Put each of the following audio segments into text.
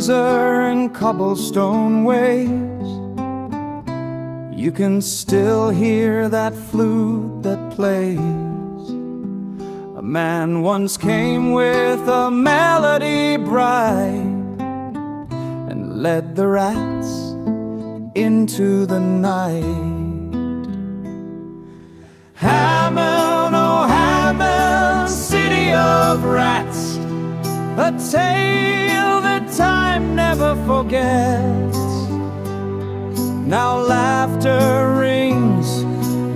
Windsor and cobblestone ways, you can still hear that flute that plays. A man once came with a melody bright and led the rats into the night. Hammond, oh Hammond, city of rats, a tale that time never forgets. Now laughter rings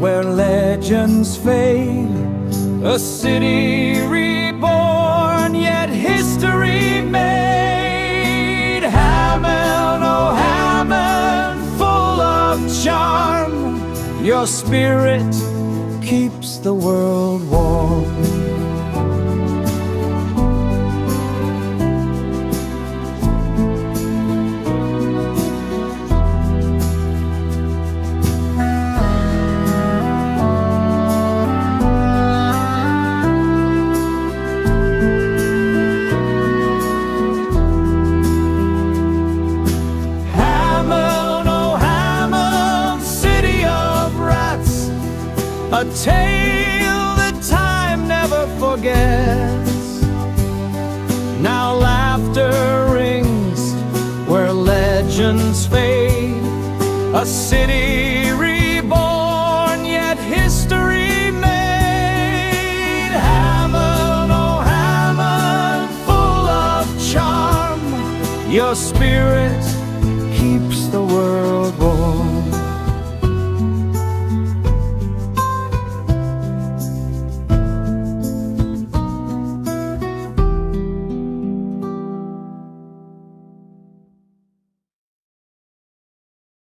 where legends fade, a city reborn, yet history made. Hammond, oh Hammond, full of charm, your spirit keeps the world warm. A tale that time never forgets. Now laughter rings where legends fade, a city reborn, yet history made. Hammond, oh Hammond, full of charm, your spirit